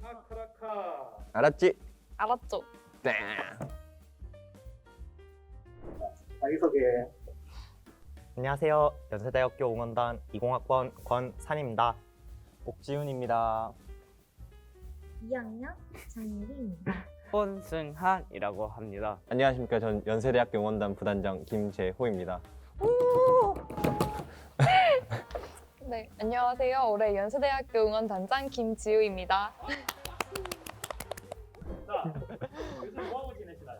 아크라카. 알았지? 알았죠? 땡. 자기소개. 안녕하세요. 연세대학교 응원단 20학번 권산입니다. 옥지훈입니다. 2학년 장유리입니다. 손승한이라고 합니다. 안녕하십니까. 전 연세대학교 응원단 부단장 김재호입니다. 네, 안녕하세요. 올해 연세대학교 응원단장 김지우입니다. 자, 요즘 뭐하고 지내시나요?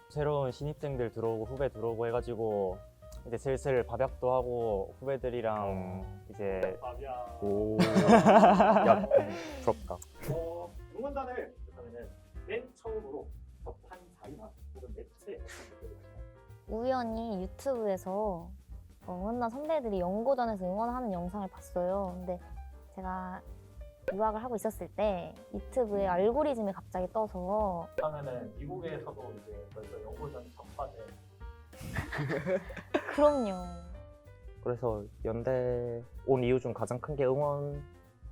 새로운 신입생들 들어오고 후배 들어오고 해가지고 이제 슬슬 밥약도 하고 후배들이랑 이제 밥이야. 오, 야, 부럽다. 응원단을 그러면은 맨 처음으로 접한 자리나 혹은 매체. 우연히 유튜브에서 응원단 선배들이 연고전에서 응원하는 영상을 봤어요. 근데 제가 유학을 하고 있었을 때 유튜브에 알고리즘이 갑자기 떠서 그러면은 미국에서도 이제 벌써 연고전 전파제. 그럼요. 그래서 연대 온 이유 중 가장 큰 게 응원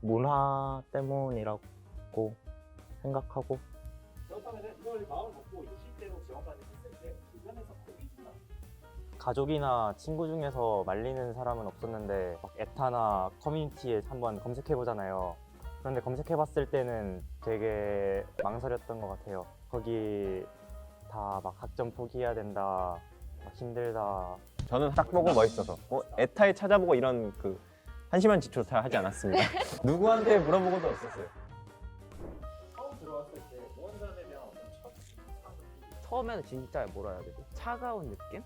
문화 때문이라고 생각하고 그렇다면은 이걸 마음을 먹고 이제 실제로 지원까지 했을 때 주변에서 겁이 좀 나. 가족이나 친구 중에서 말리는 사람은 없었는데 막 에타나 커뮤니티에 한번 검색해보잖아요. 그런데 검색해봤을 때는 되게 망설였던 것 같아요. 거기 다 막 학점 포기해야 된다, 막 힘들다. 저는 딱 보고 멋있어서 에타에 찾아보고 이런 그 한심한 지초 잘 하지 않았습니다. 누구한테 물어보고도 없었어요. 처음 들어왔을 때 응원단에 대한 어떤 첫 인상은 처음에는 진짜 뭐라 해야 되지? 차가운 느낌?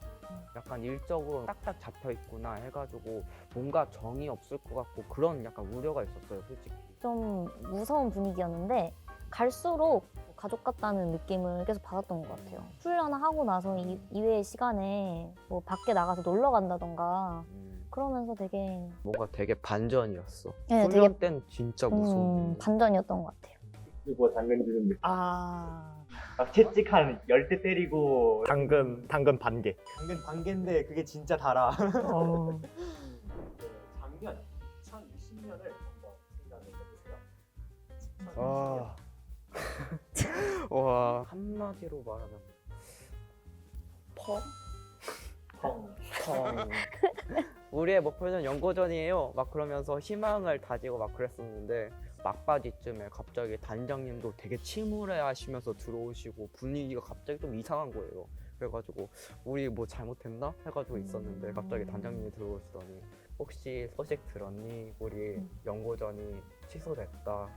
약간 일적으로 딱딱 잡혀 있구나 해가지고 뭔가 정이 없을 것 같고 그런 약간 우려가 있었어요, 솔직히. 좀 무서운 분위기였는데 갈수록 가족 같다는 느낌을 계속 받았던 것 같아요. 훈련하고 나서 이외의 시간에 뭐 밖에 나가서 놀러 간다던가 그러면서 되게 뭔가 되게 반전이었어. 네, 훈련 되게- 때는 진짜 무서워. 반전이었던 것 같아요. 그리고 당근 주는 느낌. 아, 막 채찍한 10대 때리고. 당근 반개. 당근 반개인데 그게 진짜 달아. 어. 작년 2020년을 한번 생각해 보세요. 아. 와, 한마디로 말하면 펑? 펑. 우리의 목표는 연고전이에요. 막 그러면서 희망을 다지고 막 그랬었는데 막바지쯤에 갑자기 단장님도 되게 침울해 하시면서 들어오시고 분위기가 갑자기 좀 이상한 거예요. 그래가지고 우리 뭐 잘못했나? 해가지고 있었는데 갑자기 단장님이 들어오시더니 혹시 소식 들었니? 우리 연고전이 취소됐다.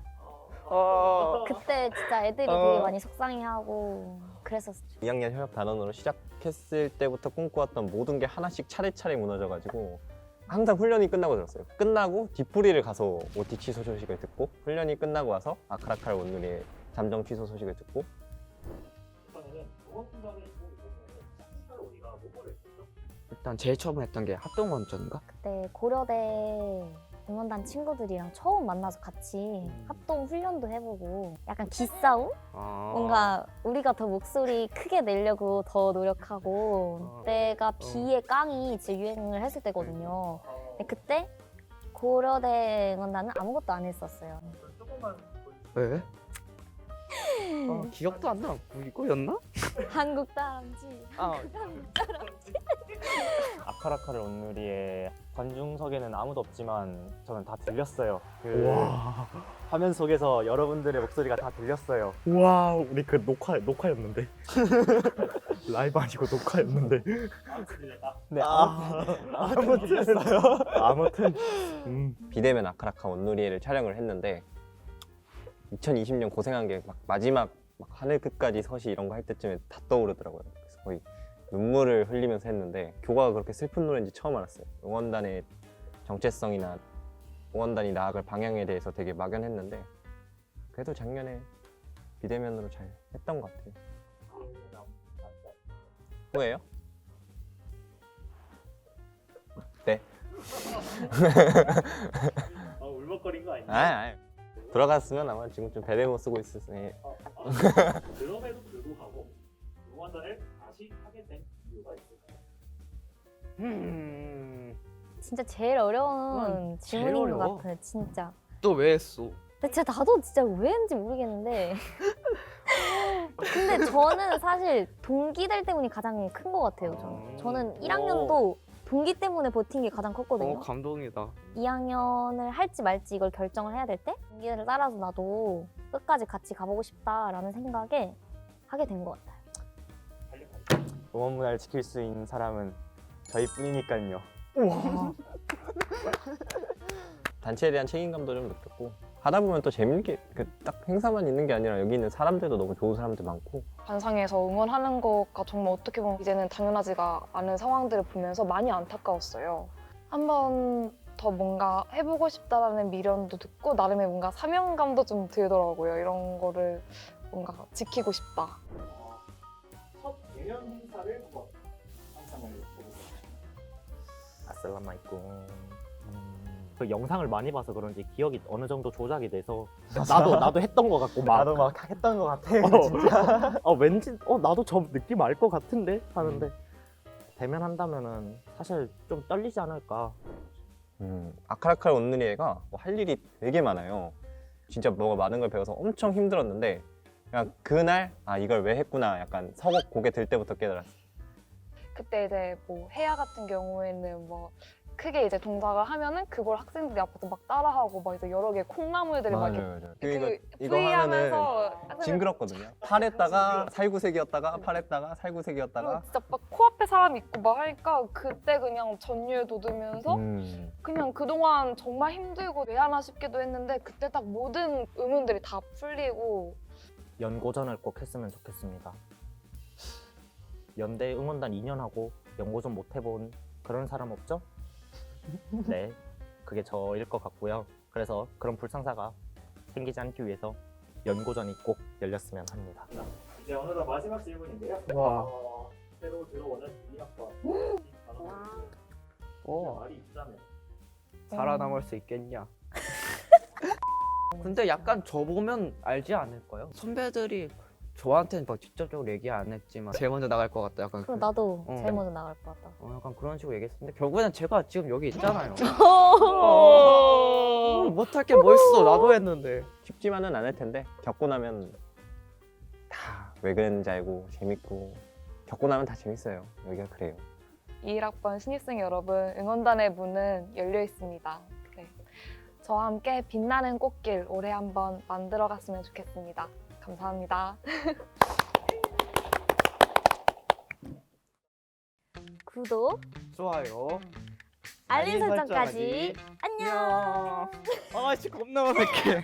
그때 진짜 애들이 되게 많이 속상해하고 그랬었죠. 2학년 협업 단원으로 시작했을 때부터 꿈꿔왔던 모든 게 하나씩 차례차례 무너져가지고 항상 훈련이 끝나고 들었어요. 끝나고 뒷풀이를 가서 OT 취소 소식을 듣고 훈련이 끝나고 와서 아카라칼 온누리의 잠정 취소 소식을 듣고 그러면은 응원단을 보면 우리가 뭐를 했었죠? 일단 제일 처음 했던 게 합동원전인가? 그때 고려대 응원단 친구들이랑 처음 만나서 같이 합동 훈련도 해보고 약간 기싸움? 아. 뭔가 우리가 더 목소리 크게 내려고 더 노력하고 그때가 비의 깡이 진짜 유행을 했을 때거든요. 근데 그때 고려대 응원단은 아무것도 안 했었어요. 조금만 왜? 기억도 안 나. 뭐 이거였나? 한국 다람쥐. 아, 아카라카를 온누리의 관중석에는 아무도 없지만 저는 다 들렸어요. 화면 속에서 여러분들의 목소리가 다 들렸어요. 와, 우리 그 녹화였는데. 라이브 아니고 녹화였는데. 들렸다. 네, 아무튼 들렸어요. 아무튼 비대면 아카라카 온누리에를 촬영을 했는데 2020년 고생한 게 막 마지막 막 하늘 끝까지 서시 이런 거 할 때쯤에 다 떠오르더라고요. 그래서 거의 눈물을 흘리면서 했는데 교과가 그렇게 슬픈 노래인지 처음 알았어요. 응원단의 정체성이나 응원단이 나아갈 방향에 대해서 되게 막연했는데 그래도 작년에 비대면으로 잘 했던 것 같아요. 후회요? 네. 울먹거린 거 아니야? 아니. 돌아갔으면 아마 지금쯤 배대모 쓰고 있었으니. 그럼에도 불구하고 응원단을 다시 하게 된 이유가 있을까요? 진짜 제일 어려운 제일 질문인 것 어려워. 같아요, 진짜. 또 왜 했어? 근데 진짜 나도 진짜 왜 했는지 모르겠는데 근데 저는 사실 동기들 때문이 가장 큰 것 같아요. 저는 1학년도 동기 때문에 버틴 게 가장 컸거든요. 감동이다. 2학년을 할지 말지 이걸 결정을 해야 될 때 동기를 따라서 나도 끝까지 같이 가보고 싶다라는 생각에 하게 된 것 같아요. 응원 문화를 지킬 수 있는 사람은 저희뿐이니까요. 단체에 대한 책임감도 좀 느꼈고 하다 보면 또 재밌게 딱 행사만 있는 게 아니라 여기 있는 사람들도 너무 좋은 사람들 많고 관상에서 응원하는 것가 정말 어떻게 보면 이제는 당연하지가 않은 상황들을 보면서 많이 안타까웠어요. 한 번 더 뭔가 해보고 싶다라는 미련도 듣고 나름의 뭔가 사명감도 좀 들더라고요. 이런 거를 뭔가 지키고 싶다. 첫 대면 행사를 한번 상상을 해보겠습니다. 아슬라마이쿰. 그 영상을 많이 봐서 그런지 기억이 어느 정도 조작이 돼서 나도 했던 것 같고 막 나도 막 했던 것 같아. 진짜. 왠지 나도 저 느낌 알 것 같은데 하는데 대면한다면은 사실 좀 떨리지 않을까. 아카라카라 온누리에가 할 일이 되게 많아요. 진짜 뭐가 많은 걸 배워서 엄청 힘들었는데 그냥 그날 이걸 왜 했구나 약간 서걱 고개 들 때부터 깨달았어요. 그때 이제 뭐 해야 같은 경우에는 뭐 크게 이제 동작을 하면은 그걸 학생들이 앞에서 막 따라하고 막 이제 여러 개의 콩나물들이 막 이렇게 맞아요. 이거 V 하면은 하면서 징그럽거든요. 팔에다가 살구색이었다가 팔에다가 살구색이었다가 그리고 진짜 막 코앞에 사람 있고 막 하니까 그때 그냥 전율 돋으면서 그냥 그동안 정말 힘들고 왜 하나 싶기도 했는데 그때 딱 모든 의문들이 다 풀리고 연고전을 꼭 했으면 좋겠습니다. 연대 응원단 2년 하고 연고전 못 해본 그런 사람 없죠? 네, 그게 저일 것 같고요. 그래서 그런 불상사가 생기지 않기 위해서 연고전이 꼭 열렸으면 합니다. 이제 어느덧 마지막 질문인데요. 와. 새로 들어오는 2학번 오. 말이 있다면 살아남을 수 있겠냐? 근데 약간 저 보면 알지 않을까요? 선배들이 저한테는 막 직접적으로 얘기 안 했지만 제일 먼저 나갈 것 같다. 약간 그럼 나도 어. 제일 먼저 나갈 것 같다. 약간 그런 식으로 얘기했었는데 결국에는 제가 지금 여기 있잖아요. 못할 게 뭐 있어? 나도 했는데. 쉽지만은 않을 텐데 겪고 나면 다 왜 그랬는지 알고 재밌고 겪고 나면 다 재밌어요. 여기가 그래요. 21학번 신입생 여러분 응원단의 문은 열려 있습니다. 네. 저와 함께 빛나는 꽃길 올해 한번 만들어 갔으면 좋겠습니다. 감사합니다. 구독, 좋아요. 알림 설정까지. 안녕. 아씨 겁나 어색해.